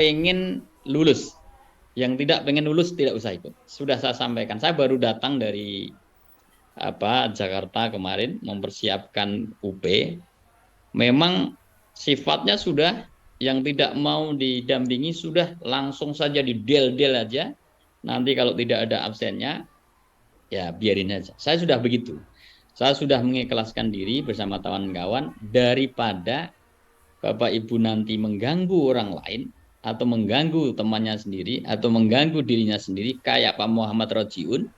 pengen lulus. Yang tidak pengen lulus tidak usah ikut. Sudah saya sampaikan. Saya baru datang dari Jakarta kemarin mempersiapkan UP. Memang sifatnya sudah yang tidak mau didampingi sudah langsung saja di del-del aja. Nanti kalau tidak ada absennya, ya biarin aja. Saya sudah begitu. Saya sudah mengikhlaskan diri bersama kawan-kawan daripada Bapak Ibu nanti mengganggu orang lain atau mengganggu temannya sendiri atau mengganggu dirinya sendiri kayak Pak Muhammad Rojiun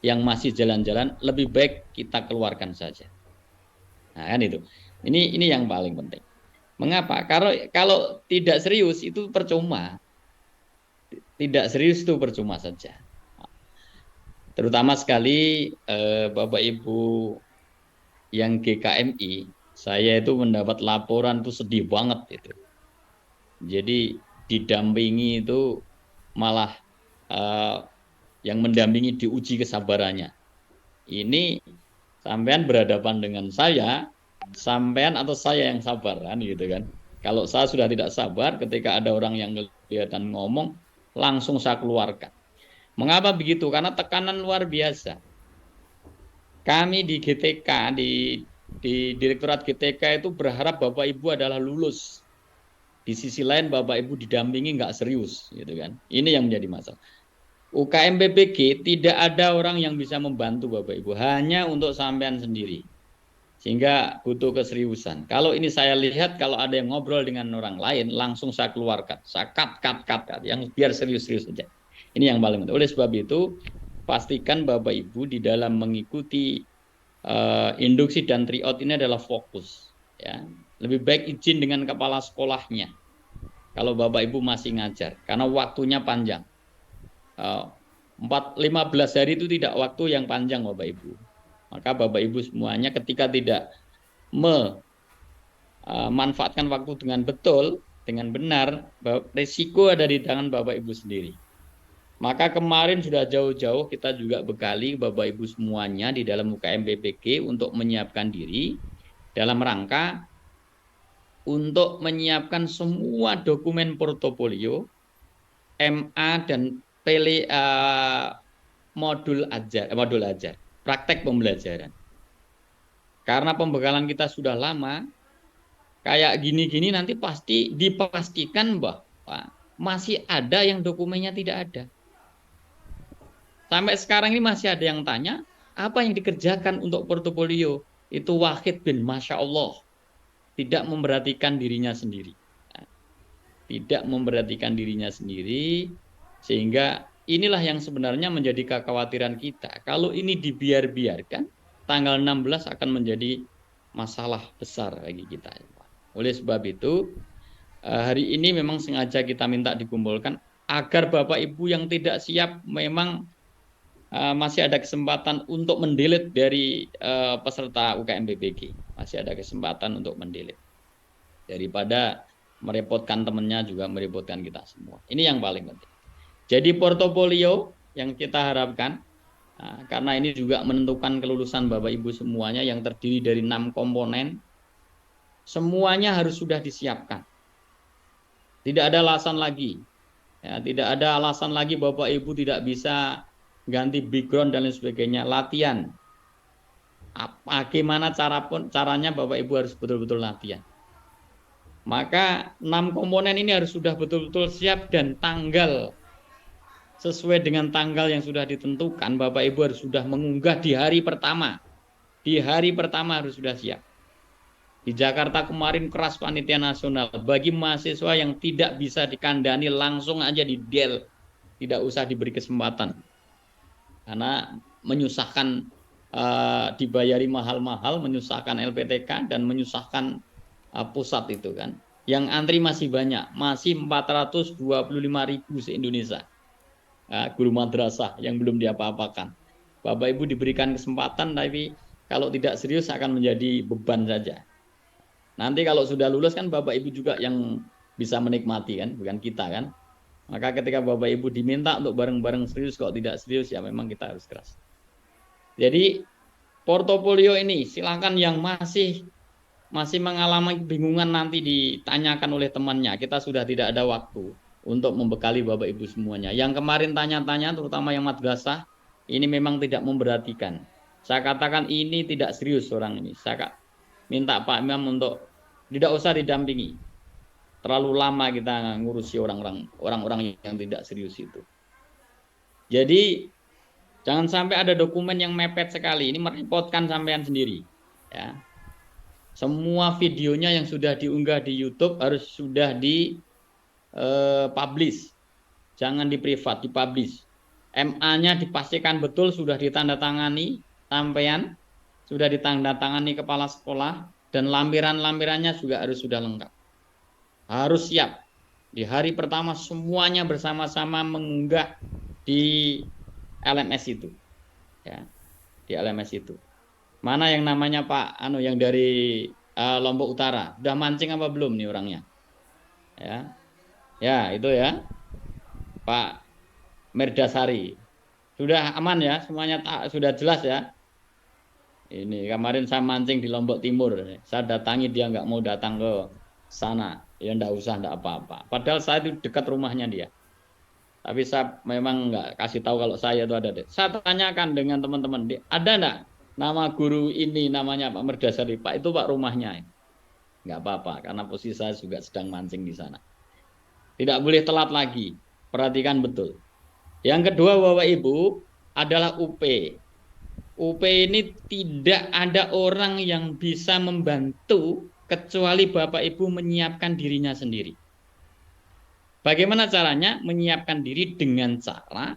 yang masih jalan-jalan, lebih baik kita keluarkan saja. Nah, kan itu. Ini yang paling penting. Mengapa? Kalau kalau tidak serius itu percuma. Tidak serius itu percuma saja. Terutama sekali Bapak Ibu yang GKMI, saya itu mendapat laporan tuh sedih banget itu. Jadi didampingi itu malah eh, yang mendampingi diuji kesabarannya. Ini sampean berhadapan dengan saya, sampean atau saya yang sabar kan gitu kan. Kalau saya sudah tidak sabar ketika ada orang yang kelihatan ngomong, langsung saya keluarkan. Mengapa begitu? Karena tekanan luar biasa. Kami di GTK, di Direktorat GTK itu berharap Bapak Ibu adalah lulus. Di sisi lain Bapak Ibu didampingi nggak serius, gitu kan. Ini yang menjadi masalah. UKM PPG tidak ada orang yang bisa membantu Bapak Ibu, hanya untuk sampean sendiri. Sehingga butuh keseriusan. Kalau ini saya lihat, kalau ada yang ngobrol dengan orang lain, langsung saya keluarkan. Saya cut. Yang biar serius-serius saja. Ini yang paling penting. Oleh sebab itu, pastikan Bapak Ibu di dalam mengikuti induksi dan tryout ini adalah fokus. Ya. Lebih baik izin dengan kepala sekolahnya. Kalau Bapak Ibu masih ngajar. Karena waktunya panjang. 15 hari itu tidak waktu yang panjang Bapak Ibu. Maka Bapak Ibu semuanya ketika tidak memanfaatkan waktu dengan betul, dengan benar, risiko ada di tangan Bapak Ibu sendiri. Maka kemarin sudah jauh-jauh kita juga bekali Bapak Ibu semuanya di dalam UKM PPG untuk menyiapkan diri dalam rangka untuk menyiapkan semua dokumen portofolio, MA dan modul ajar, praktek pembelajaran. Karena pembekalan kita sudah lama, kayak gini-gini nanti pasti dipastikan bahwa masih ada yang dokumennya tidak ada. Sampai sekarang ini masih ada yang tanya, apa yang dikerjakan untuk portofolio? Itu Wahid bin Masya Allah. Tidak memperhatikan dirinya sendiri. Tidak memperhatikan dirinya sendiri, sehingga inilah yang sebenarnya menjadi kekhawatiran kita. Kalau ini dibiarkan, tanggal 16 akan menjadi masalah besar bagi kita. Oleh sebab itu, hari ini memang sengaja kita minta dikumpulkan agar Bapak Ibu yang tidak siap memang masih ada kesempatan untuk mendelete dari peserta UKM PPG. Masih ada kesempatan untuk mendelete. Daripada merepotkan temannya juga merepotkan kita semua. Ini yang paling penting. Jadi portofolio yang kita harapkan, karena ini juga menentukan kelulusan Bapak Ibu semuanya yang terdiri dari 6 komponen, semuanya harus sudah disiapkan. Tidak ada alasan lagi. Ya, tidak ada alasan lagi Bapak Ibu tidak bisa ganti background dan lain sebagainya. Latihan. Bagaimana caranya Bapak Ibu harus betul-betul latihan. Maka 6 komponen ini harus sudah betul-betul siap dan tanggal sesuai dengan tanggal yang sudah ditentukan. Bapak Ibu harus sudah mengunggah di hari pertama. Di hari pertama harus sudah siap. Di Jakarta kemarin keras panitia nasional. Bagi mahasiswa yang tidak bisa dikandani langsung aja di del. Tidak usah diberi kesempatan. Karena menyusahkan, dibayari mahal-mahal, menyusahkan LPTK dan menyusahkan pusat itu kan. Yang antri masih banyak. Masih 425.000 se-Indonesia. Guru madrasah yang belum diapa-apakan. Bapak Ibu diberikan kesempatan, tapi kalau tidak serius akan menjadi beban saja. Nanti kalau sudah lulus kan Bapak Ibu juga yang bisa menikmati kan, bukan kita kan. Maka ketika Bapak Ibu diminta untuk bareng-bareng serius, kalau tidak serius ya memang kita harus keras. Jadi portofolio ini silakan yang masih mengalami kebingungan nanti ditanyakan oleh temannya. Kita sudah tidak ada waktu untuk membekali Bapak Ibu semuanya. Yang kemarin tanya-tanya, terutama yang madrasah, ini memang tidak memperhatikan. Saya katakan ini tidak serius orang ini. Saya minta Pak Imam untuk tidak usah didampingi. Terlalu lama kita ngurusi orang-orang yang tidak serius itu. Jadi jangan sampai ada dokumen yang mepet sekali. Ini merepotkan sampean sendiri. Ya. Semua videonya yang sudah diunggah di YouTube harus sudah di publish. Jangan di privat, di publish. MA-nya dipastikan betul sudah ditandatangani sampean, sudah ditandatangani kepala sekolah, dan lampiran-lampirannya juga harus sudah lengkap. Harus siap. Di hari pertama semuanya bersama-sama mengunggah di LMS itu. Ya, di LMS itu. Mana yang namanya Pak yang dari Lombok Utara? Udah mancing apa belum nih orangnya? Ya. Ya, itu ya. Pak Merdasari. Sudah aman ya? Semuanya sudah jelas ya? Ini kemarin saya mancing di Lombok Timur. Saya datangi, dia nggak mau datang ke sana. Ya nggak usah, nggak apa-apa. Padahal saya itu dekat rumahnya dia. Tapi saya memang nggak kasih tahu kalau saya itu ada. Saya tanyakan dengan teman-teman, ada nggak nama guru ini namanya Pak Merdasari? Pak, itu Pak rumahnya. Nggak apa-apa, karena posisi saya juga sedang mancing di sana. Tidak boleh telat lagi. Perhatikan betul. Yang kedua Bapak Ibu adalah UP. UP ini tidak ada orang yang bisa membantu kecuali Bapak Ibu menyiapkan dirinya sendiri. Bagaimana caranya? Menyiapkan diri dengan cara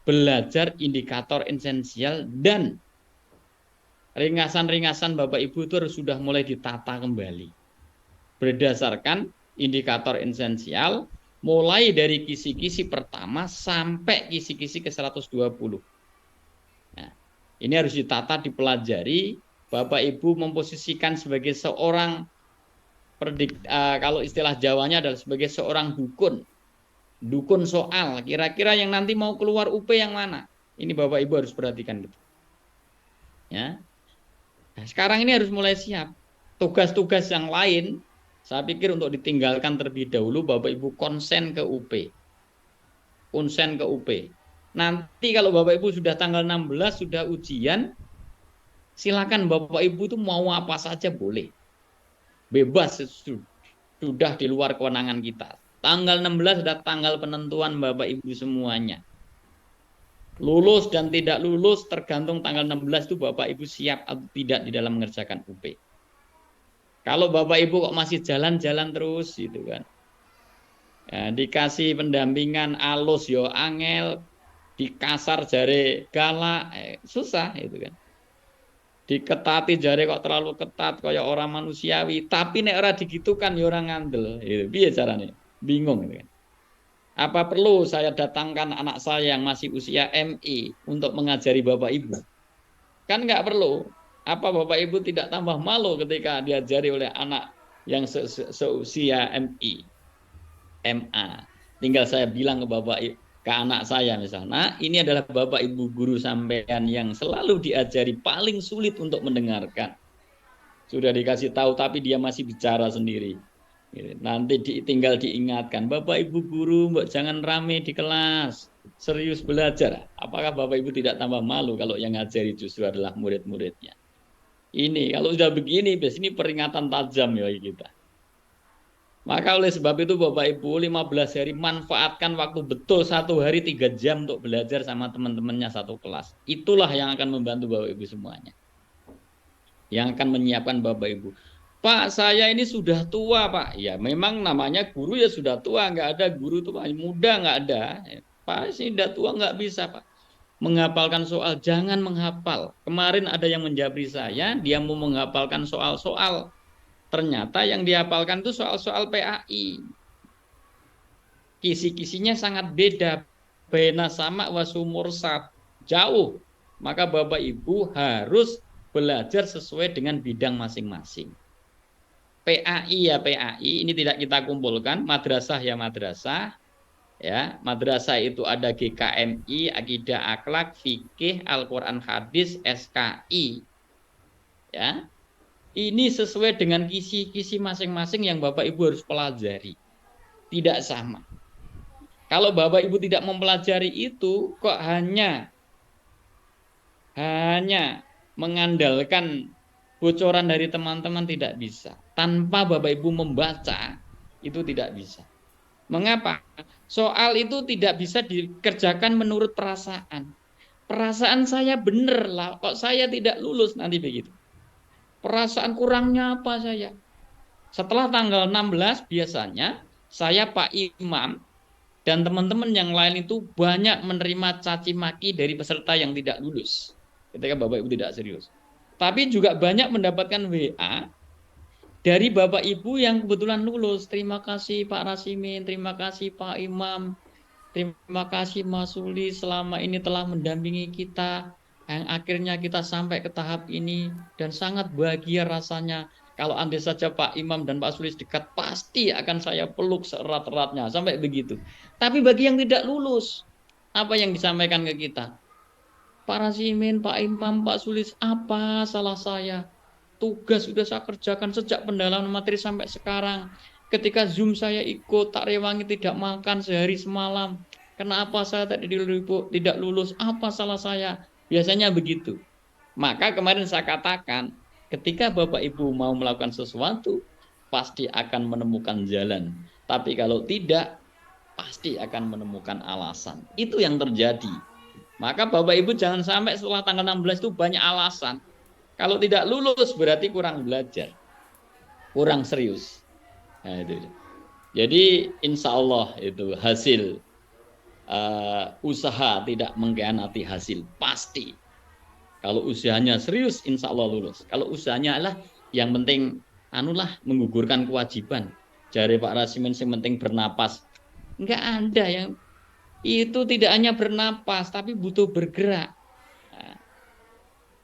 belajar indikator esensial dan ringkasan-ringkasan Bapak Ibu itu harus sudah mulai ditata kembali. Berdasarkan indikator esensial mulai dari kisi-kisi pertama sampai kisi-kisi ke 120. Nah, ini harus ditata, dipelajari. Bapak Ibu memposisikan sebagai seorang kalau istilah Jawanya adalah sebagai seorang dukun soal. Kira-kira yang nanti mau keluar UP yang mana? Ini Bapak Ibu harus perhatikan betul. Ya. Nah, sekarang ini harus mulai siap. Tugas-tugas yang lain saya pikir untuk ditinggalkan terlebih dahulu. Bapak Ibu konsen ke UP. Konsen ke UP. Nanti kalau Bapak Ibu sudah tanggal 16 sudah ujian, silakan Bapak Ibu itu mau apa saja boleh. Bebas, sudah di luar kewenangan kita. Tanggal 16 sudah tanggal penentuan Bapak Ibu semuanya. Lulus dan tidak lulus tergantung tanggal 16 itu Bapak Ibu siap atau tidak di dalam mengerjakan UP. Kalau Bapak Ibu kok masih jalan-jalan terus gitu kan. Ya, dikasih pendampingan alus yo angel, dikasar jare galak, susah itu kan. Diketati jare kok terlalu ketat kayak orang manusiawi, tapi nek ora digitukan ya orang ngandel. Itu piye caranya? Bingung gitu kan. Apa perlu saya datangkan anak saya yang masih usia MI untuk mengajari Bapak Ibu? Kan nggak perlu. Apa Bapak Ibu tidak tambah malu ketika diajari oleh anak yang seusia MI, MA? Tinggal saya bilang ke Bapak Ibu, ke anak saya misalnya, ini adalah Bapak Ibu guru sampean yang selalu diajari paling sulit untuk mendengarkan. Sudah dikasih tahu tapi dia masih bicara sendiri. Nanti tinggal diingatkan, Bapak Ibu guru, mbak jangan rame di kelas, serius belajar. Apakah Bapak Ibu tidak tambah malu kalau yang ngajari justru adalah murid-muridnya? Ini kalau sudah begini, biasanya peringatan tajam ya kita. Maka oleh sebab itu Bapak Ibu 15 hari manfaatkan waktu betul 1 hari 3 jam untuk belajar sama teman-temannya satu kelas. Itulah yang akan membantu Bapak Ibu semuanya. Yang akan menyiapkan Bapak Ibu. Pak, saya ini sudah tua Pak. Ya memang namanya guru ya sudah tua. Nggak ada guru tua. Muda nggak ada. Pak, ini sudah tua nggak bisa Pak. Menghafalkan soal. Jangan menghafal. Kemarin ada yang menjabri saya. Dia mau menghafalkan soal-soal. Ternyata yang dihafalkan itu soal-soal PAI. Kisi-kisinya sangat beda. Bena sama wasumursat. Jauh. Maka Bapak Ibu harus belajar sesuai dengan bidang masing-masing. PAI ya PAI, ini tidak kita kumpulkan. Madrasah ya madrasah. Ya, madrasah itu ada GKMI, akidah akhlak, fikih, Al-Quran hadis, SKI. Ya. Ini sesuai dengan kisi-kisi masing-masing yang Bapak Ibu harus pelajari. Tidak sama. Kalau Bapak Ibu tidak mempelajari itu, kok hanya mengandalkan bocoran dari teman-teman, tidak bisa. Tanpa Bapak Ibu membaca, itu tidak bisa. Mengapa? Soal itu tidak bisa dikerjakan menurut perasaan. Perasaan saya benar lah, kok saya tidak lulus nanti begitu. Perasaan kurangnya apa saya? Setelah tanggal 16 biasanya saya Pak Imam dan teman-teman yang lain itu banyak menerima caci maki dari peserta yang tidak lulus ketika Bapak Ibu tidak serius. Tapi juga banyak mendapatkan WA dari Bapak Ibu yang kebetulan lulus. Terima kasih Pak Rasimin, terima kasih Pak Imam, terima kasih Mas Suli selama ini telah mendampingi kita. Yang akhirnya kita sampai ke tahap ini dan sangat bahagia rasanya. Kalau andai saja Pak Imam dan Pak Sulis dekat, pasti akan saya peluk seerat-eratnya. Sampai begitu. Tapi bagi yang tidak lulus, apa yang disampaikan ke kita? Pak Rasimin, Pak Imam, Pak Sulis, apa salah saya? Tugas sudah saya kerjakan sejak pendalaman materi sampai sekarang. Ketika Zoom saya ikut, tak rewangi tidak makan sehari semalam. Kenapa saya tidak lulus? Apa salah saya? Biasanya begitu. Maka kemarin saya katakan, ketika Bapak Ibu mau melakukan sesuatu, pasti akan menemukan jalan. Tapi kalau tidak, pasti akan menemukan alasan. Itu yang terjadi. Maka Bapak Ibu jangan sampai setelah tanggal 16 itu banyak alasan. Kalau tidak lulus berarti kurang belajar, kurang serius. Nah, itu. Jadi insya Allah itu hasil usaha tidak mengkhianati hasil, pasti. Kalau usahanya serius, insya Allah lulus. Kalau usahanya adalah yang penting anulah menggugurkan kewajiban. Jari Pak Rasimin yang penting bernapas. Enggak ada yang itu, tidak hanya bernapas, tapi butuh bergerak. Nah,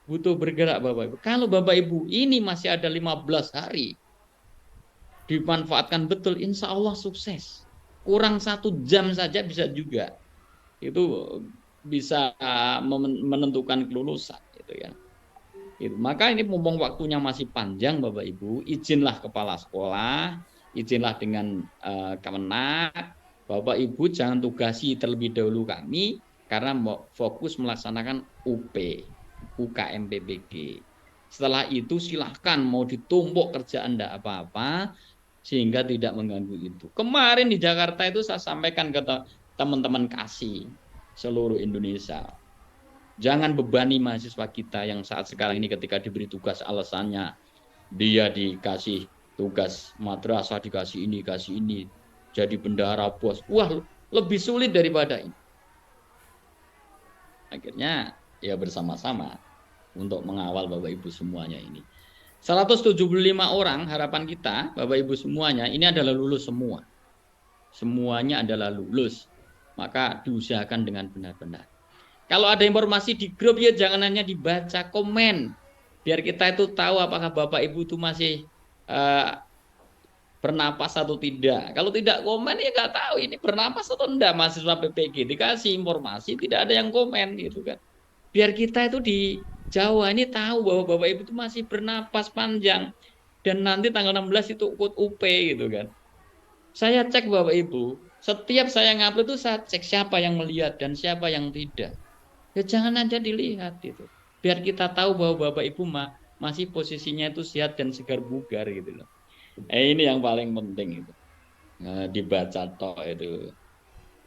butuh bergerak Bapak Ibu. Kalau Bapak Ibu ini masih ada 15 hari, dimanfaatkan betul, insya Allah sukses. Kurang 1 jam saja bisa juga. Itu bisa menentukan kelulusan. Gitu ya. Gitu. Maka ini mumpung waktunya masih panjang Bapak Ibu, izinlah kepala sekolah, izinlah dengan Kemenak, Bapak Ibu jangan tugasi terlebih dahulu kami karena fokus melaksanakan UKM PBG. Setelah itu silahkan mau ditumpuk kerjaan enggak apa-apa sehingga tidak mengganggu itu. Kemarin di Jakarta itu saya sampaikan ke teman-teman kasih seluruh Indonesia. Jangan bebani mahasiswa kita yang saat sekarang ini ketika diberi tugas alasannya dia dikasih tugas madrasah, dikasih ini, jadi bendahara bos. Wah, lebih sulit daripada ini. Akhirnya ya bersama-sama untuk mengawal Bapak Ibu semuanya ini. 175 orang harapan kita, Bapak Ibu semuanya, ini adalah lulus semua. Semuanya adalah lulus. Maka diusahakan dengan benar-benar. Kalau ada informasi di grup ya jangan hanya dibaca, komen. Biar kita itu tahu apakah Bapak Ibu itu masih bernapas atau tidak. Kalau tidak komen ya nggak tahu ini bernapas atau enggak mahasiswa PPG. Dikasih informasi tidak ada yang komen gitu kan. Biar kita itu di Jawa ini tahu bahwa Bapak Ibu itu masih bernapas panjang dan nanti tanggal 16 itu ikut UP gitu kan. Saya cek Bapak Ibu, setiap saya ngupload itu saya cek siapa yang melihat dan siapa yang tidak. Ya jangan aja dilihat itu. Biar kita tahu bahwa Bapak Ibu masih posisinya itu sehat dan segar bugar gitu loh. Ini yang paling penting itu. Dibaca toh itu.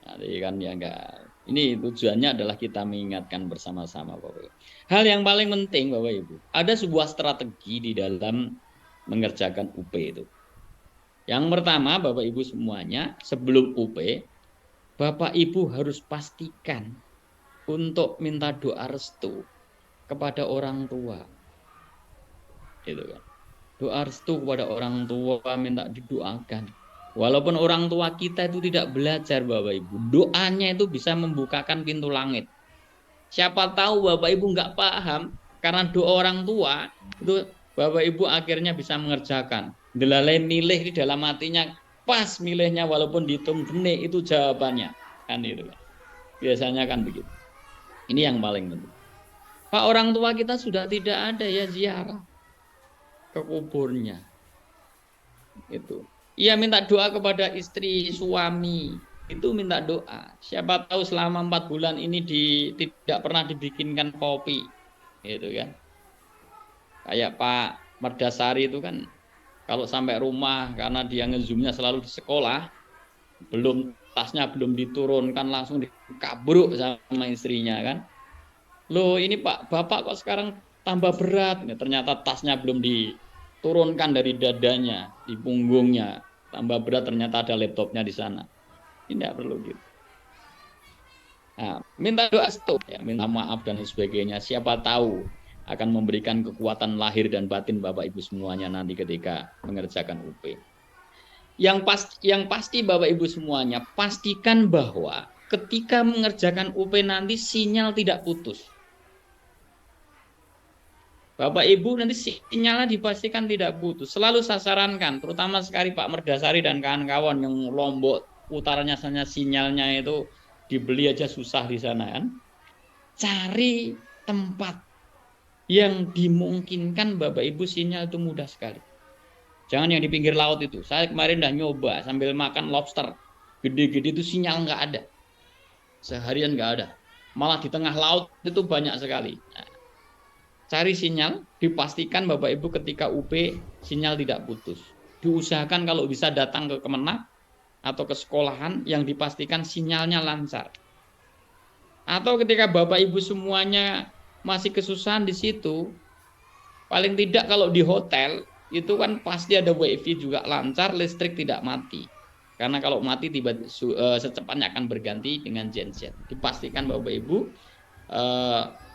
Jadi kan ya enggak. Ini tujuannya adalah kita mengingatkan bersama-sama Bapak Ibu. Hal yang paling penting Bapak Ibu, ada sebuah strategi di dalam mengerjakan UP itu. Yang pertama Bapak Ibu semuanya, sebelum UP, Bapak Ibu harus pastikan untuk minta doa restu kepada orang tua. Gitu kan. Doa restu kepada orang tua, minta didoakan. Walaupun orang tua kita itu tidak belajar Bapak Ibu, doanya itu bisa membukakan pintu langit. Siapa tahu Bapak Ibu nggak paham, karena doa orang tua, itu Bapak Ibu akhirnya bisa mengerjakan. Delalai milih di dalam hatinya, pas milihnya walaupun dihitung detik itu jawabannya. Kan itu kan. Biasanya kan begitu. Ini yang paling penting. Pak orang tua kita sudah tidak ada ya ziarah ke kuburnya. Itu. Ia minta doa kepada istri, suami, itu minta doa. Siapa tahu selama 4 bulan ini tidak pernah dibikinkan kopi, gitu kan. Kayak Pak Merdasari itu kan kalau sampai rumah karena dia ngezoomnya selalu di sekolah, tasnya belum diturunkan langsung dikabruk sama istrinya kan. Loh ini Pak, Bapak kok sekarang tambah berat? Ya, ternyata tasnya belum diturunkan dari dadanya, di punggungnya. Tambah berat ternyata ada laptopnya di sana. Tidak perlu gitu. Nah, minta doa stop, ya, minta maaf dan sebagainya. Siapa tahu akan memberikan kekuatan lahir dan batin Bapak Ibu semuanya nanti ketika mengerjakan UP. Yang pasti Bapak Ibu semuanya, pastikan bahwa ketika mengerjakan UP nanti sinyal tidak putus. Bapak Ibu nanti sinyalnya dipastikan tidak putus. Selalu sasarankan, terutama sekali Pak Merdasari dan kawan-kawan yang Lombok utaranya saja sinyalnya itu dibeli aja susah di sana kan. Cari tempat yang dimungkinkan Bapak Ibu sinyal itu mudah sekali. Jangan yang di pinggir laut itu. Saya kemarin udah nyoba sambil makan lobster. Gede-gede itu sinyal nggak ada. Seharian nggak ada. Malah di tengah laut itu banyak sekali. Nah, cari sinyal, dipastikan Bapak Ibu ketika UP sinyal tidak putus. Diusahakan kalau bisa datang ke Kemenak atau ke sekolahan yang dipastikan sinyalnya lancar. Atau ketika Bapak Ibu semuanya masih kesusahan di situ, paling tidak kalau di hotel itu kan pasti ada wifi juga lancar, listrik tidak mati. Karena kalau mati secepatnya akan berganti dengan genset. Dipastikan Bapak Ibu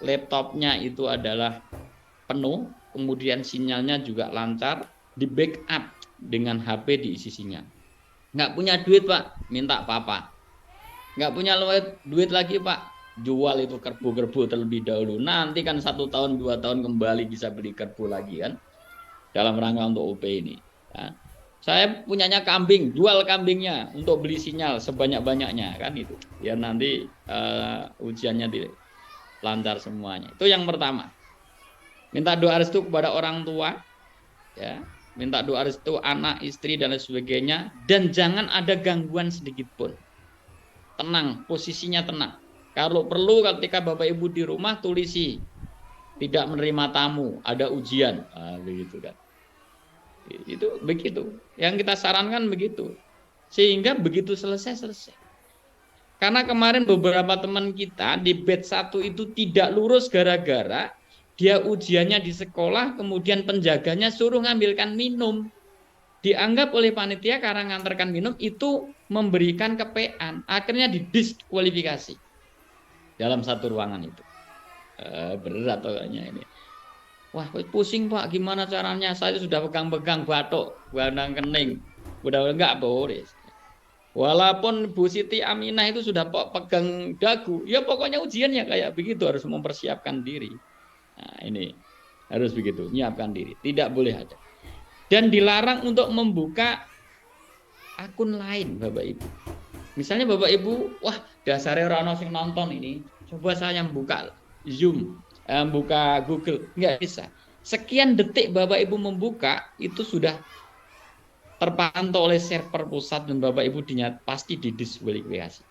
laptopnya itu adalah penuh, kemudian sinyalnya juga lancar, di backup dengan HP diisi sinyal. Nggak punya duit Pak, minta papa. Nggak punya duit lagi Pak, jual itu kerbau-kerbau terlebih dahulu. Nanti kan 1 tahun 2 tahun kembali bisa beli kerbau lagi kan, dalam rangka untuk UP ini. Nah, saya punyanya kambing, jual kambingnya untuk beli sinyal sebanyak-banyaknya kan itu. Biar nanti ujiannya lancar semuanya. Itu yang pertama. Minta doa restu kepada orang tua, ya. Minta doa restu anak, istri dan lain sebagainya, dan jangan ada gangguan sedikit pun. Tenang, posisinya tenang. Kalau perlu ketika Bapak Ibu di rumah tulisi tidak menerima tamu, ada ujian, begitu kan. Itu begitu. Yang kita sarankan begitu. Sehingga begitu selesai. Karena kemarin beberapa teman kita di batch 1 itu tidak lurus gara-gara dia ujiannya di sekolah, kemudian penjaganya suruh ngambilkan minum. Dianggap oleh panitia karena ngantarkan minum itu memberikan kepean. Akhirnya didiskualifikasi dalam satu ruangan itu. Berat kayaknya ini. Wah, pusing Pak, gimana caranya? Saya sudah pegang-pegang batuk, bandang kening. Udah enggak boleh. Walaupun Bu Siti Aminah itu sudah pegang dagu, ya pokoknya ujiannya kayak begitu, harus mempersiapkan diri. Nah, ini harus begitu, menyiapkan diri. Tidak boleh ada. Dan dilarang untuk membuka akun lain, Bapak Ibu. Misalnya Bapak Ibu, wah dasarnya orang sing nonton ini, coba saya buka Zoom, buka Google, nggak bisa. Sekian detik Bapak Ibu membuka, itu sudah terpantau oleh server pusat dan Bapak Ibu pasti didiskualifikasi.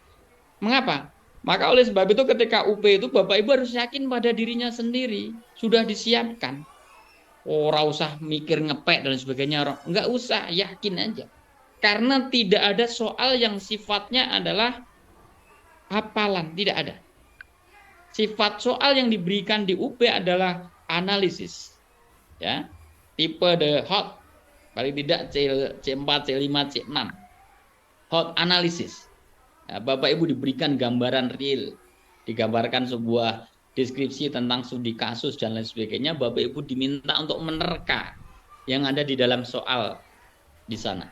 Mengapa? Maka oleh sebab itu ketika UP itu Bapak Ibu harus yakin pada dirinya sendiri, sudah disiapkan. Ora usah mikir ngepek dan sebagainya, nggak usah, yakin aja. Karena tidak ada soal yang sifatnya adalah hafalan, tidak ada. Sifat soal yang diberikan di UP adalah analisis. Ya. Tipe the hot, paling tidak C4, C5, C6. Hot analysis. Nah, Bapak Ibu diberikan gambaran real, digambarkan sebuah deskripsi tentang studi kasus dan lain sebagainya. Bapak Ibu diminta untuk menerka yang ada di dalam soal di sana.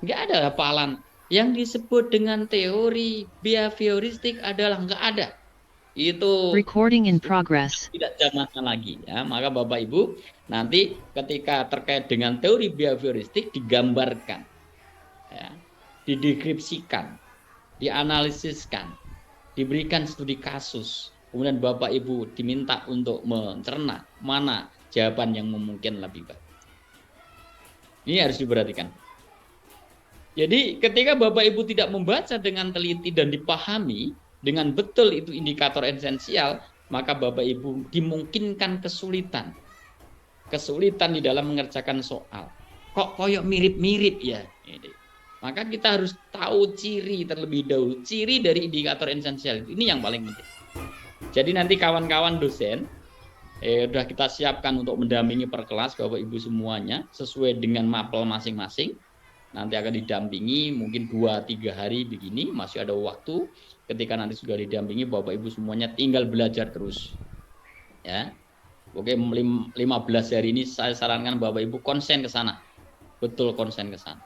Nggak ada hafalan. Yang disebut dengan teori behavioristik adalah nggak ada. Itu recording in progress. Tidak zamannya lagi ya. Maka Bapak Ibu nanti ketika terkait dengan teori behavioristik digambarkan, ya, dideskripsikan, dianalisiskan, diberikan studi kasus. Kemudian Bapak Ibu diminta untuk mencerna mana jawaban yang memungkinkan lebih baik. Ini harus diperhatikan. Jadi ketika Bapak Ibu tidak membaca dengan teliti dan dipahami dengan betul itu indikator esensial, maka Bapak Ibu dimungkinkan kesulitan. Kesulitan di dalam mengerjakan soal. Kok koyok mirip-mirip ya? Maka kita harus tahu ciri terlebih dahulu. Ciri dari indikator esensial. Ini yang paling penting. Jadi nanti kawan-kawan dosen sudah kita siapkan untuk mendampingi per kelas Bapak Ibu semuanya sesuai dengan mapel masing-masing. Nanti akan didampingi mungkin 2-3 hari begini, masih ada waktu. Ketika nanti sudah didampingi Bapak Ibu semuanya tinggal belajar terus. Ya. Oke, 15 hari ini saya sarankan Bapak Ibu konsen ke sana. Betul konsen ke sana.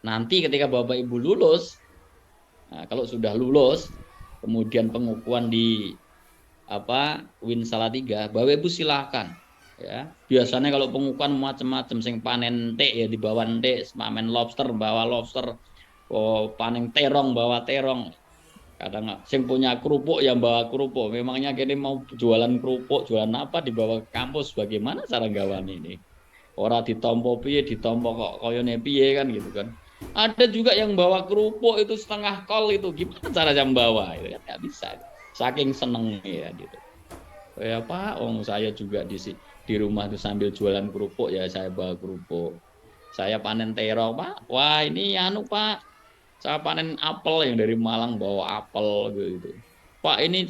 Nanti ketika Bapak Ibu lulus, nah, kalau sudah lulus, kemudian pengukuhan di Win Salatiga, Bapak Ibu silakan. Ya, biasanya kalau pengukuhan macam-macam, sing panen tek ya dibawa tek, panen lobster bawa lobster, panen terong bawa terong. Kadang sing punya kerupuk yang bawa kerupuk. Memangnya kini mau jualan kerupuk, jualan apa dibawa ke kampus? Bagaimana cara gawan ini? Orang ditompo piye, ditompo kok koyone piye kan gitu kan. Ada juga yang bawa kerupuk itu setengah kol itu. Gimana cara jam bawa? Itu kan nggak bisa. Saking seneng ya gitu. Ya Pak, saya juga di rumah itu sambil jualan kerupuk ya saya bawa kerupuk. Saya panen terong Pak. Wah ini Pak. Saya panen apel yang dari Malang bawa apel gitu. Pak ini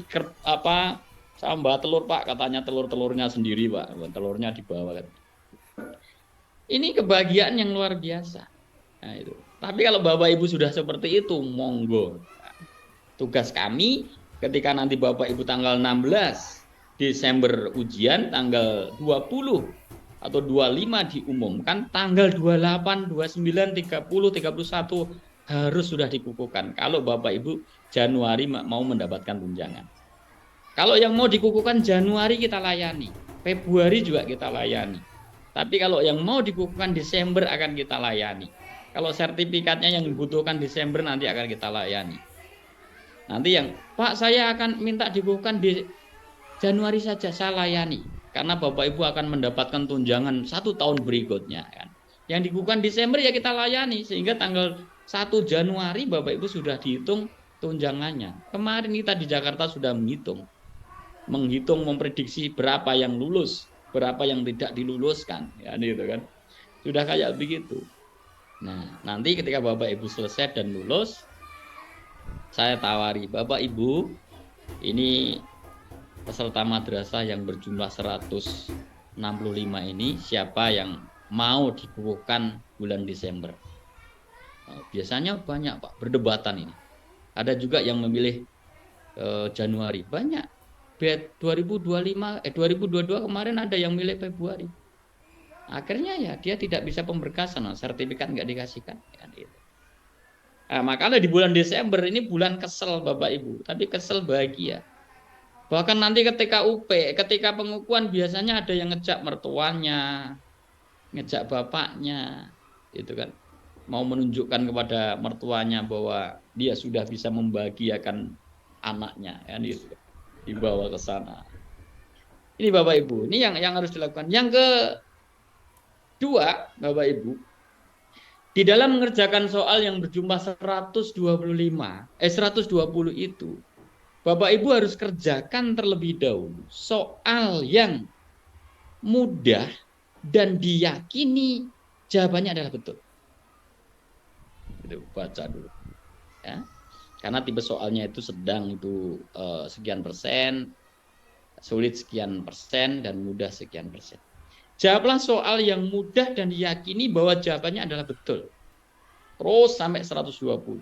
saya bawa telur Pak, katanya telurnya sendiri Pak, telurnya dibawa kan. Ini kebahagiaan yang luar biasa. Nah, itu. Tapi kalau Bapak Ibu sudah seperti itu, monggo. Tugas kami ketika nanti Bapak Ibu tanggal 16 Desember ujian, tanggal 20 atau 25 diumumkan, tanggal 28, 29, 30, 31 harus sudah dikukuhkan. Kalau Bapak Ibu Januari mau mendapatkan tunjangan. Kalau yang mau dikukuhkan Januari kita layani, Februari juga kita layani. Tapi kalau yang mau dikukuhkan Desember akan kita layani. Kalau sertifikatnya yang dibutuhkan Desember nanti akan kita layani. Nanti yang Pak saya akan minta dikukuhkan di Januari saja, saya layani. Karena Bapak Ibu akan mendapatkan tunjangan 1 tahun berikutnya kan. Yang dikukuhkan Desember ya kita layani sehingga tanggal 1 Januari Bapak Ibu sudah dihitung tunjangannya. Kemarin kita di Jakarta sudah menghitung, memprediksi berapa yang lulus, berapa yang tidak diluluskan, ya gitu kan. Sudah kayak begitu. Nah, nanti ketika Bapak Ibu selesai dan lulus, saya tawari, Bapak Ibu, ini peserta madrasah yang berjumlah 165 ini siapa yang mau dikukuhkan bulan Desember? Biasanya banyak Pak, berdebatan ini. Ada juga yang memilih Januari, banyak. 2022 kemarin ada yang milih Februari. Akhirnya ya dia tidak bisa pemberkasan, sertifikat nggak dikasihkan. Nah, makanya di bulan Desember ini bulan kesel Bapak Ibu, tapi kesel bahagia. Bahkan nanti ketika ketika pengukuhan biasanya ada yang ngejak mertuanya, ngejak bapaknya, gitu kan. Mau menunjukkan kepada mertuanya bahwa dia sudah bisa membahagiakan anaknya, kan gitu. Dibawa ke sana. Ini Bapak Ibu, ini yang harus dilakukan. Yang kedua, Bapak Ibu, di dalam mengerjakan soal yang berjumlah 120 itu, Bapak Ibu harus kerjakan terlebih dahulu soal yang mudah dan diyakini jawabannya adalah betul. Itu baca dulu. Ya. Karena tipe soalnya itu sedang itu sekian persen, sulit sekian persen, dan mudah sekian persen. Jawablah soal yang mudah dan diyakini bahwa jawabannya adalah betul. Terus sampai 120.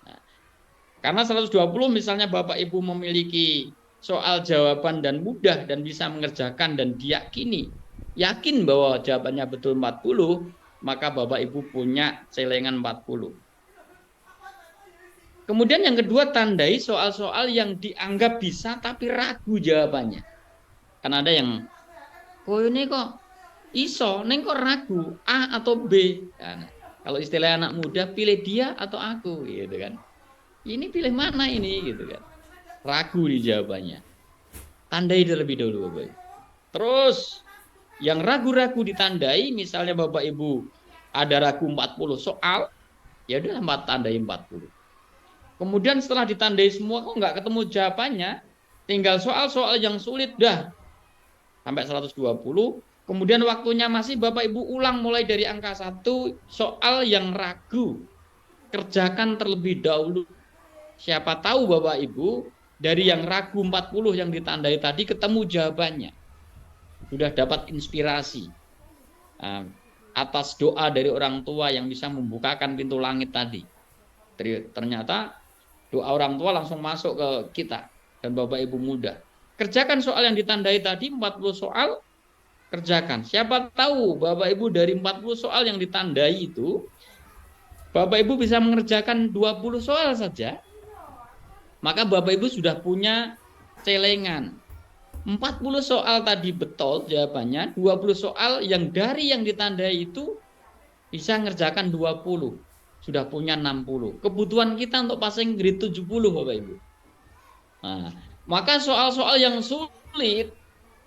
Nah, karena 120 misalnya Bapak Ibu memiliki soal jawaban dan mudah dan bisa mengerjakan dan yakin bahwa jawabannya betul 40, maka Bapak Ibu punya celengan 40. Kemudian yang kedua, tandai soal-soal yang dianggap bisa tapi ragu jawabannya. Karena ada yang, ini kok iso, neng kok ragu, A atau B. Nah, kalau istilah anak muda, pilih dia atau aku, gitu kan. Ini pilih mana ini, gitu kan. Ragu di jawabannya. Tandai terlebih dahulu, Bapak Ibu. Terus, yang ragu-ragu ditandai, misalnya Bapak Ibu ada ragu 40 soal, Ya udah tandai 40. Kemudian setelah ditandai semua kok nggak ketemu jawabannya, tinggal soal-soal yang sulit dah sampai 120. Kemudian waktunya masih, Bapak Ibu ulang mulai dari angka 1, soal yang ragu kerjakan terlebih dahulu. Siapa tahu Bapak Ibu dari yang ragu 40 yang ditandai tadi ketemu jawabannya. Sudah dapat inspirasi atas doa dari orang tua yang bisa membukakan pintu langit tadi. Ternyata doa orang tua langsung masuk ke kita dan Bapak Ibu mudah. Kerjakan soal yang ditandai tadi, 40 soal, kerjakan. Siapa tahu Bapak Ibu dari 40 soal yang ditandai itu, Bapak Ibu bisa mengerjakan 20 soal saja, maka Bapak Ibu sudah punya celengan. 40 soal tadi betul jawabannya, 20 soal yang dari yang ditandai itu bisa mengerjakan 20. Sudah punya 60. Kebutuhan kita untuk passing grade 70 Bapak Ibu. Nah, maka soal-soal yang sulit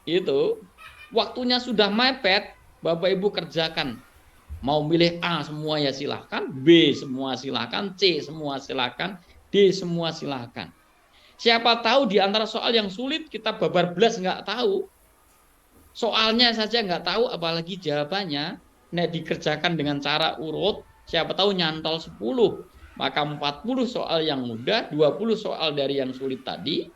itu waktunya sudah mepet, Bapak Ibu kerjakan. Mau milih A semua ya silahkan, B semua silahkan, C semua silahkan, D semua silahkan. Siapa tahu di antara soal yang sulit kita babar belas nggak tahu. Soalnya saja nggak tahu, apalagi jawabannya. Nah, dikerjakan dengan cara urut, siapa tahu nyantol 10. Maka 40 soal yang mudah, 20 soal dari yang sulit tadi,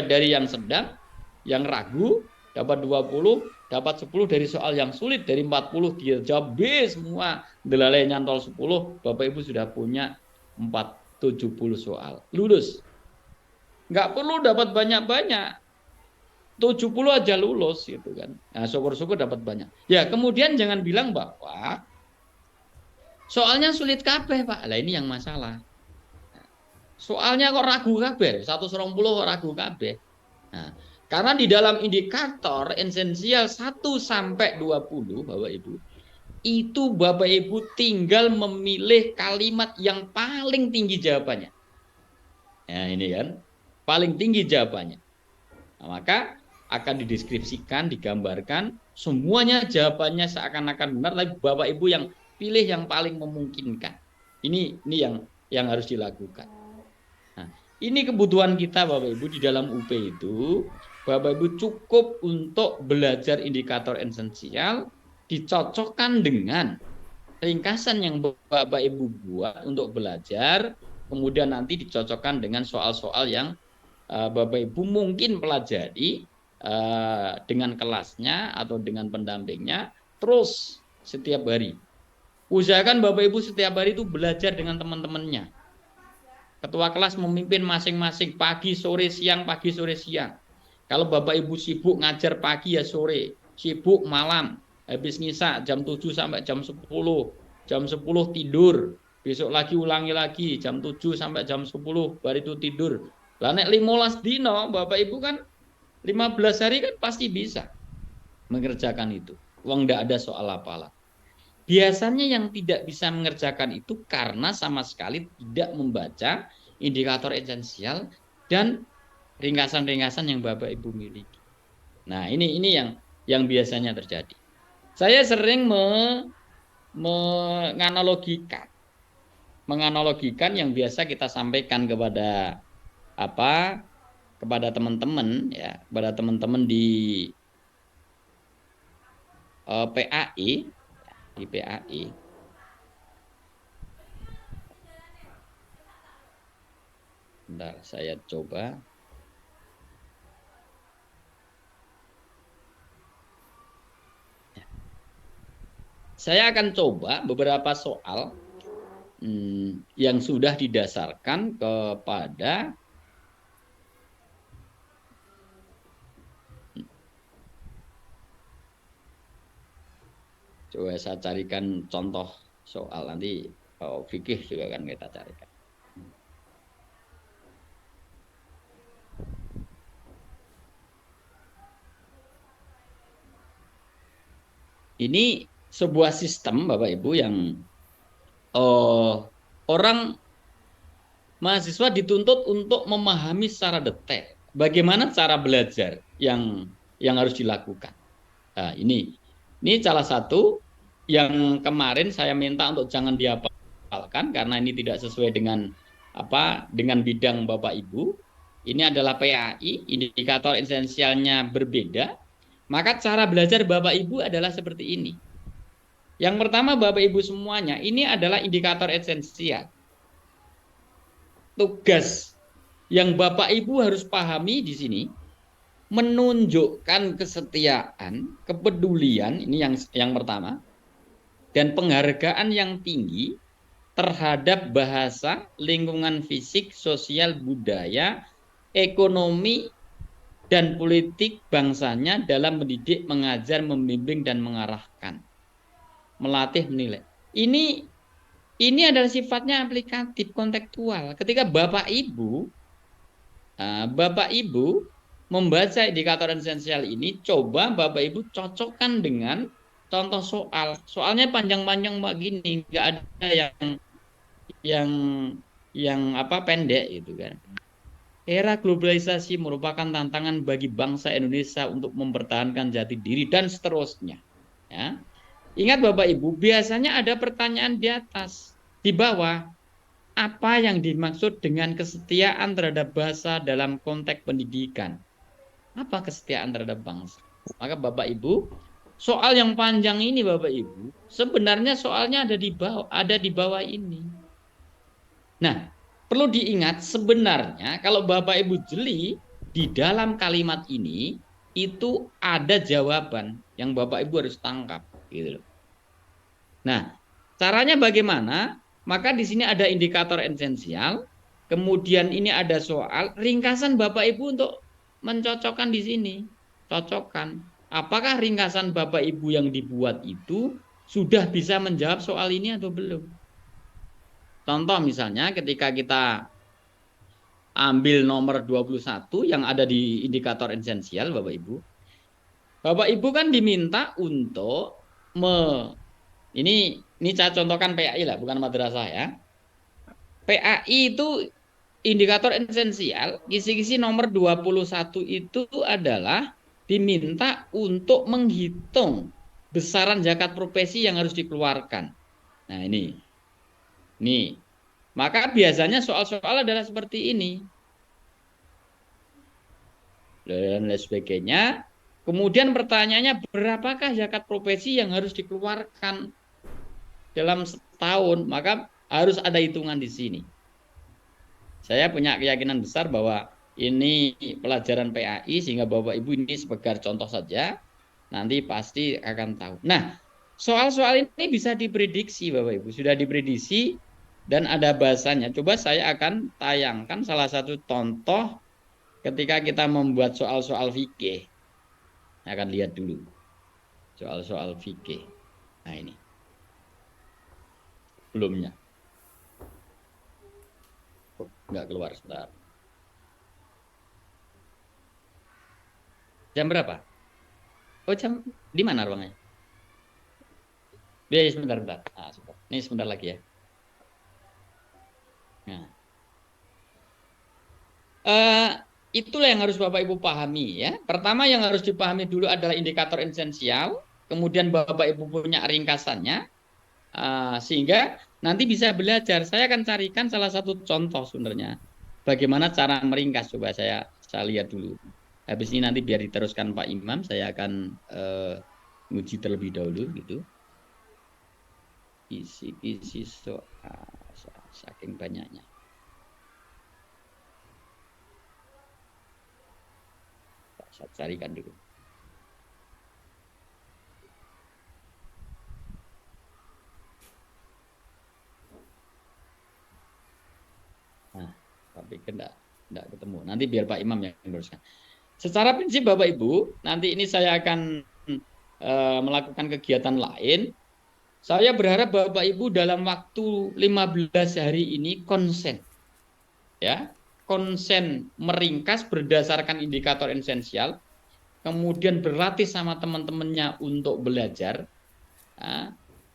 dari yang sedang, yang ragu, dapat 20, dapat 10 dari soal yang sulit, dari 40 dia jawab B semua, delalai nyantol 10, Bapak Ibu sudah punya 70 soal. Lulus. Nggak perlu dapat banyak-banyak. 70 aja lulus gitu kan. Nah, syukur-syukur dapat banyak. Ya, kemudian jangan bilang bahwa soalnya sulit kabeh, Pak. Lah ini yang masalah. Soalnya kok ragu kabeh, 120 kok ragu kabeh. Nah, karena di dalam indikator esensial 1 sampai 20, Bapak Ibu, itu Bapak Ibu tinggal memilih kalimat yang paling tinggi jawabannya. Nah, ini kan paling tinggi jawabannya. Nah, maka akan dideskripsikan, digambarkan, semuanya jawabannya seakan-akan benar, tapi Bapak Ibu yang pilih yang paling memungkinkan. Ini yang harus dilakukan. Nah, ini kebutuhan kita Bapak Ibu di dalam UP itu, Bapak Ibu cukup untuk belajar indikator esensial, dicocokkan dengan ringkasan yang Bapak Ibu buat untuk belajar, kemudian nanti dicocokkan dengan soal-soal yang Bapak Ibu mungkin pelajari dengan kelasnya atau dengan pendampingnya terus setiap hari. Usahakan Bapak Ibu setiap hari itu belajar dengan teman-temannya. Ketua kelas memimpin masing-masing pagi, sore, siang, pagi, sore, siang. Kalau Bapak Ibu sibuk ngajar pagi ya sore, sibuk malam, habis ngisa jam 7 sampai jam 10, jam 10 tidur, besok lagi ulangi lagi jam 7 sampai jam 10, baru itu tidur. Lah nek 15 dino Bapak Ibu kan 15 hari kan pasti bisa mengerjakan itu. Wong enggak ada soal apalah. Biasanya yang tidak bisa mengerjakan itu karena sama sekali tidak membaca indikator esensial dan ringkasan-ringkasan yang Bapak Ibu miliki. Nah, ini yang biasanya terjadi. Saya sering menganalogikan yang biasa kita sampaikan kepada kepada teman-teman ya, kepada teman-teman di PAI, di PAI. Bentar, saya coba. Saya akan coba beberapa soal yang sudah didasarkan kepada coba saya carikan contoh soal nanti fikih juga akan kita carikan. Ini sebuah sistem Bapak Ibu yang orang mahasiswa dituntut untuk memahami secara detail bagaimana cara belajar yang harus dilakukan. Nah, ini salah satu yang kemarin saya minta untuk jangan dihafal. batalkan karena ini tidak sesuai dengan bidang Bapak Ibu. Ini adalah PAI, indikator esensialnya berbeda. Maka cara belajar Bapak Ibu adalah seperti ini. Yang pertama Bapak Ibu semuanya, ini adalah indikator esensial. Tugas yang Bapak Ibu harus pahami di sini, menunjukkan kesetiaan, kepedulian, ini yang pertama, dan penghargaan yang tinggi terhadap bahasa, lingkungan fisik, sosial, budaya, ekonomi, dan politik bangsanya dalam mendidik, mengajar, membimbing, dan mengarahkan. Melatih, menilai. Ini adalah sifatnya aplikatif, kontekstual. Ketika Bapak Ibu membaca indikator esensial ini, coba Bapak Ibu cocokkan dengan contoh soal. Soalnya panjang-panjang begini, nggak ada yang pendek gitu kan. Era globalisasi merupakan tantangan bagi bangsa Indonesia untuk mempertahankan jati diri dan seterusnya. Ya. Ingat Bapak Ibu, biasanya ada pertanyaan di atas, di bawah. Apa yang dimaksud dengan kesetiaan terhadap bahasa dalam konteks pendidikan? Apa kesetiaan terhadap bangsa? Maka Bapak Ibu, soal yang panjang ini Bapak Ibu, sebenarnya soalnya ada di bawah ini. Nah, perlu diingat sebenarnya kalau Bapak Ibu jeli di dalam kalimat ini itu ada jawaban yang Bapak Ibu harus tangkap gitu loh. Nah, caranya bagaimana? Maka di sini ada indikator esensial, kemudian ini ada soal, ringkasan Bapak Ibu untuk mencocokkan di sini. Cocokkan. Apakah ringkasan Bapak Ibu yang dibuat itu sudah bisa menjawab soal ini atau belum? Contoh misalnya ketika kita ambil nomor 21 yang ada di indikator esensial Bapak Ibu. Bapak Ibu kan diminta untuk ini saya contohkan PAI lah, bukan madrasah ya. PAI itu indikator esensial, kisi-kisi nomor 21 itu adalah diminta untuk menghitung besaran zakat profesi yang harus dikeluarkan. Nah ini. Maka biasanya soal-soal adalah seperti ini. Dan lain sebagainya. Kemudian pertanyaannya, berapakah zakat profesi yang harus dikeluarkan dalam setahun? Maka harus ada hitungan di sini. Saya punya keyakinan besar bahwa ini pelajaran PAI, sehingga Bapak Ibu ini sebagai contoh saja, nanti pasti akan tahu. Nah, soal-soal ini bisa diprediksi Bapak Ibu, sudah diprediksi dan ada bahasanya. Coba saya akan tayangkan salah satu contoh ketika kita membuat soal-soal fikih. Akan lihat dulu soal-soal fikih. Nah ini belumnya. Nggak keluar sebentar. Jam berapa? Oh jam di mana ruangnya? Ya sebentar. Nah, sebentar. Ini sebentar lagi ya. Nah. Itulah yang harus Bapak Ibu pahami ya. Pertama yang harus dipahami dulu adalah indikator esensial. Kemudian Bapak Ibu punya ringkasannya. Sehingga nanti bisa belajar. Saya akan carikan salah satu contoh sebenarnya. Bagaimana cara meringkas. Coba saya lihat dulu. Habis ini nanti biar diteruskan Pak Imam. Saya akan nguji terlebih dahulu gitu. Isi soal saking banyaknya. Saya carikan dulu. Nah, tapi enggak ketemu. Nanti biar Pak Imam yang meneruskan. Secara prinsip Bapak Ibu, nanti ini saya akan melakukan kegiatan lain. Saya berharap Bapak Ibu dalam waktu 15 hari ini konsen. Ya, konsen meringkas berdasarkan indikator esensial, kemudian berlatih sama teman-temannya untuk belajar,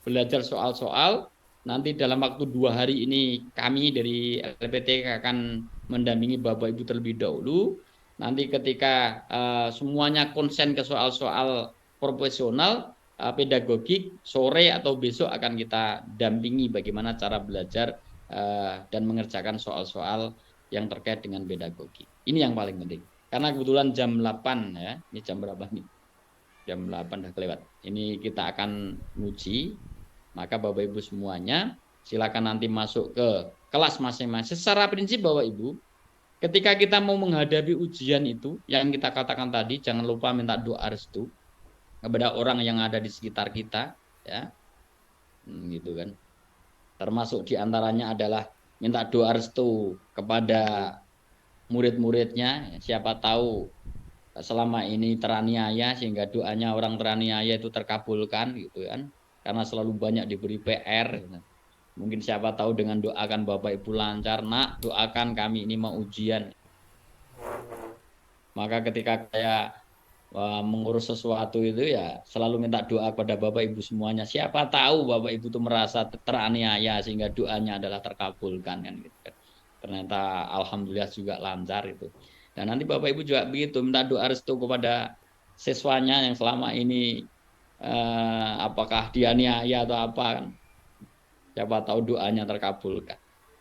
belajar soal-soal. Nanti dalam waktu 2 hari ini kami dari LPT akan mendampingi Bapak Ibu terlebih dahulu. Nanti ketika semuanya konsen ke soal-soal profesional, pedagogik, sore atau besok akan kita dampingi bagaimana cara belajar dan mengerjakan soal-soal yang terkait dengan pedagogi. Ini yang paling penting. Karena kebetulan jam 8 ya, ini jam berapa nih? Jam 8 udah kelewat. Ini kita akan uji, maka Bapak Ibu semuanya silakan nanti masuk ke kelas masing-masing. Secara prinsip Bapak Ibu, ketika kita mau menghadapi ujian itu, yang kita katakan tadi, jangan lupa minta doa restu kepada orang yang ada di sekitar kita, ya, gitu kan. Termasuk diantaranya adalah minta doa restu kepada murid-muridnya, siapa tahu selama ini teraniaya sehingga doanya orang teraniaya itu terkabulkan, gitu kan. Karena selalu banyak diberi PR. Gitu. Mungkin siapa tahu dengan doakan Bapak Ibu lancar, nak doakan kami ini mau ujian. Maka ketika saya mengurus sesuatu itu ya selalu minta doa kepada Bapak Ibu semuanya. Siapa tahu Bapak Ibu itu merasa teraniaya sehingga doanya adalah terkabulkan kan gitu kan. Ternyata alhamdulillah juga lancar itu. Dan nanti Bapak Ibu juga begitu minta doa restu kepada siswanya yang selama ini apakah dianiaya atau apa kan. Siapa tahu doanya terkabulkan.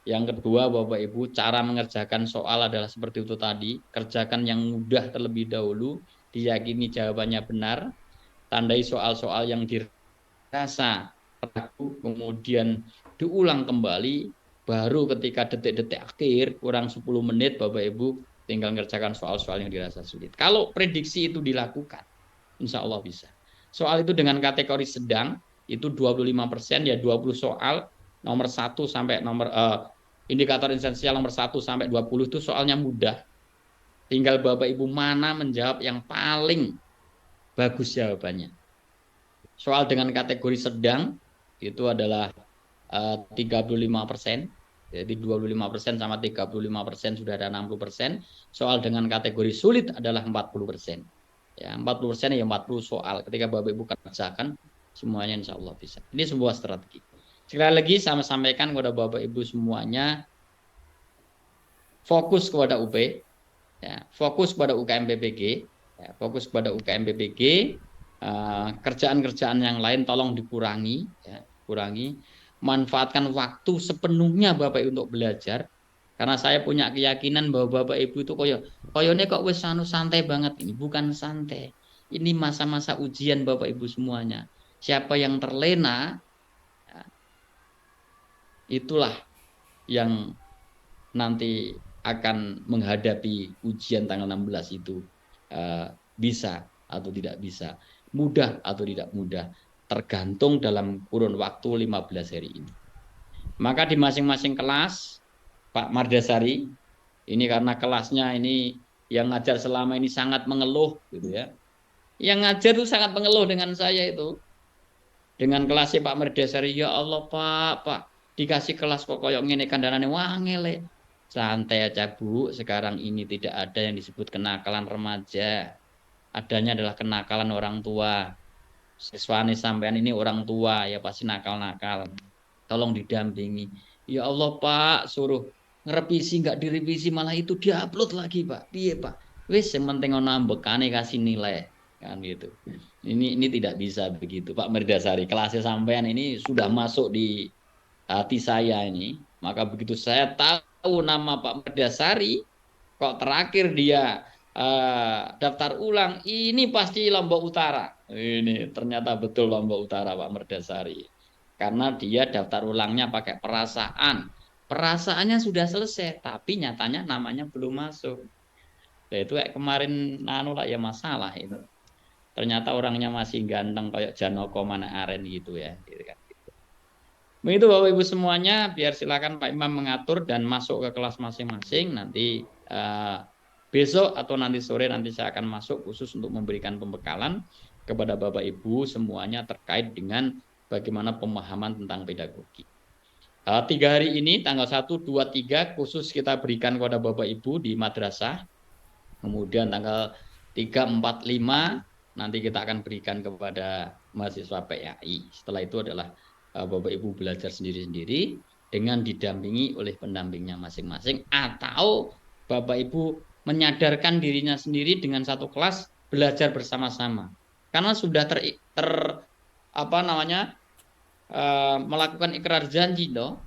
Yang kedua Bapak Ibu, cara mengerjakan soal adalah seperti itu tadi, kerjakan yang mudah terlebih dahulu, diyakini jawabannya benar, tandai soal-soal yang dirasa ragu, kemudian diulang kembali, baru ketika detik-detik akhir, kurang 10 menit Bapak Ibu tinggal mengerjakan soal-soal yang dirasa sulit. Kalau prediksi itu dilakukan, insya Allah bisa. Soal itu dengan kategori sedang, itu 25%, ya 20 soal, nomor 1 sampai nomor indikator esensial nomor 1 sampai 20 itu soalnya mudah. Tinggal Bapak Ibu mana menjawab yang paling bagus jawabannya. Soal dengan kategori sedang itu adalah 35%. Jadi 25% sama 35% sudah ada 60%. Soal dengan kategori sulit adalah 40%. Ya, 40% ya 40 soal. Ketika Bapak Ibu kerjakan semuanya insya Allah bisa. Ini sebuah strategi. Sekali lagi saya sampaikan kepada Bapak Ibu semuanya, fokus kepada UP, ya, fokus pada UKM PPG, ya, fokus pada UKM PPG, kerjaan-kerjaan yang lain tolong dikurangi, ya, kurangi, manfaatkan waktu sepenuhnya Bapak Ibu untuk belajar, karena saya punya keyakinan bahwa Bapak Ibu itu koyone kok wis santai banget, ini bukan santai, ini masa-masa ujian Bapak Ibu semuanya. Siapa yang terlena, ya, itulah yang nanti akan menghadapi ujian tanggal 16 itu bisa atau tidak bisa, mudah atau tidak mudah, tergantung dalam kurun waktu 15 hari ini. Maka di masing-masing kelas, Pak Mardasari, ini karena kelasnya ini yang ngajar selama ini sangat mengeluh, gitu ya. Yang ngajar itu sangat mengeluh dengan saya itu. Dengan kelasnya Pak Mardasari, ya Allah Pak, dikasih kelas kok koyok ngene kandhanane wangel. Santai aja Bu, sekarang ini tidak ada yang disebut kenakalan remaja. Adanya adalah kenakalan orang tua. Siswani sampean ini orang tua, ya pasti nakal-nakal. Tolong didampingi. Ya Allah Pak, suruh ngerevisi nggak direvisi malah itu diupload lagi Pak. Piye Pak? Wis yang penting ono ambekane kasih nilai kan gitu. Ini tidak bisa begitu Pak Merdasari. Kelasnya sampean ini sudah masuk di hati saya ini. Maka begitu saya tahu nama Pak Merdasari, kok terakhir dia daftar ulang, ini pasti Lombok Utara. Ini ternyata betul Lombok Utara Pak Merdasari. Karena dia daftar ulangnya pakai perasaan. Perasaannya sudah selesai, tapi nyatanya namanya belum masuk. Nah, itu kayak kemarin anu lah ya masalah itu. Ternyata orangnya masih ganteng kayak Janoko mana Aren gitu ya. Gitu kan. Begitu Bapak Ibu semuanya, biar silakan Pak Imam mengatur dan masuk ke kelas masing-masing. Nanti besok atau nanti sore nanti saya akan masuk khusus untuk memberikan pembekalan kepada Bapak Ibu semuanya terkait dengan bagaimana pemahaman tentang pedagogi. 3 hari ini tanggal 1, 2, 3 khusus kita berikan kepada Bapak Ibu di madrasah. Kemudian tanggal 3, 4, 5 nanti kita akan berikan kepada mahasiswa PAI. Setelah itu adalah Bapak Ibu belajar sendiri-sendiri dengan didampingi oleh pendampingnya masing-masing, atau Bapak Ibu menyadarkan dirinya sendiri dengan satu kelas belajar bersama-sama. Karena sudah melakukan ikrar janji toh.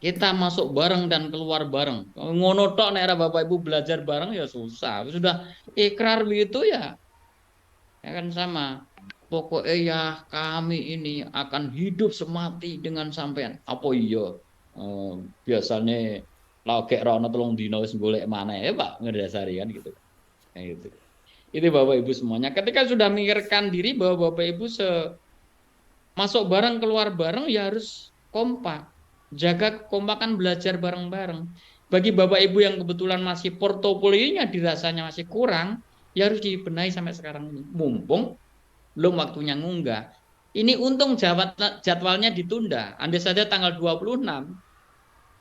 Kita masuk bareng dan keluar bareng. Ngono tok nek Bapak Ibu belajar bareng ya susah. Sudah ikrar begitu ya kan sama. Pokoknya ya kami ini akan hidup semati dengan sampean. Apa iya? Biasanya lagi rono tolong dino wis golek mana ya Pak ngedasari kan gitu. Nah, gitu. Itu Bapak Ibu semuanya. Ketika sudah mikirkan diri bahwa Bapak Ibu masuk bareng keluar bareng ya harus kompak. Jaga kekompakan belajar bareng-bareng. Bagi Bapak Ibu yang kebetulan masih portofolionya dirasanya masih kurang, ya harus dibenahi sampai sekarang ini. Mumpung belum waktunya ngunggah. Ini untung jadwalnya ditunda. Andai saja tanggal 26,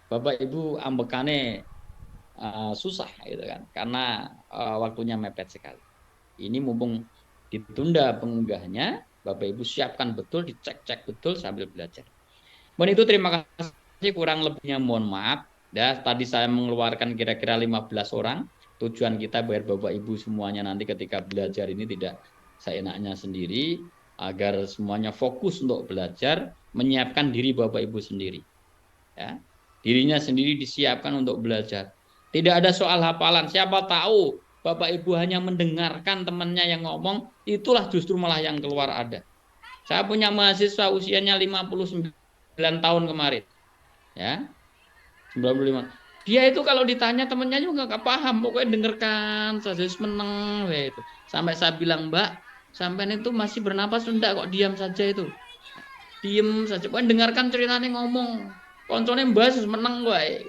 Bapak Ibu ambekane susah gitu kan. Karena waktunya mepet sekali. Ini mumpung ditunda pengunggahnya, Bapak Ibu siapkan betul, dicek-cek betul sambil belajar. Itu terima kasih, kurang lebihnya mohon maaf. Ya, tadi saya mengeluarkan kira-kira 15 orang. Tujuan kita biar Bapak Ibu semuanya nanti ketika belajar ini tidak seenaknya sendiri, agar semuanya fokus untuk belajar, menyiapkan diri Bapak Ibu sendiri. Ya. Dirinya sendiri disiapkan untuk belajar. Tidak ada soal hafalan. Siapa tahu Bapak Ibu hanya mendengarkan temannya yang ngomong, itulah justru malah yang keluar ada. Saya punya mahasiswa usianya 59 tahun kemarin. Ya. 95. Dia itu kalau ditanya temennya juga nggak paham, pokoknya dengarkan saja meneng itu. Sampai saya bilang, "Mbak, sampean itu masih bernapas enggak kok diam saja itu?" Diam saja, pokoknya dengarkan ceritanya ngomong. Koncone mbak meneng wae.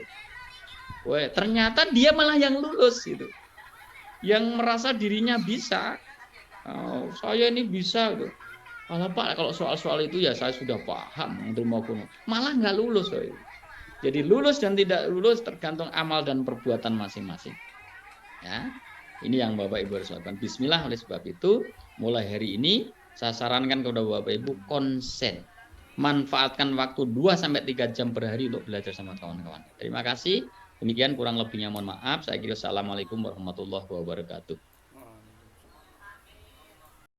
Wah, ternyata dia malah yang lulus gitu. Yang merasa dirinya bisa. Oh, saya ini bisa gitu. Kalau Pak, kalau soal-soal itu ya saya sudah paham untuk mau kuno. Malah nggak lulus. Woy. Jadi lulus dan tidak lulus tergantung amal dan perbuatan masing-masing. Ya, ini yang Bapak Ibu harus lakukan. Bismillah, oleh sebab itu, mulai hari ini saya sarankan kepada Bapak Ibu konsen. Manfaatkan waktu 2-3 jam per hari untuk belajar sama kawan-kawan. Terima kasih. Demikian kurang lebihnya mohon maaf. Saya kira assalamualaikum warahmatullahi wabarakatuh.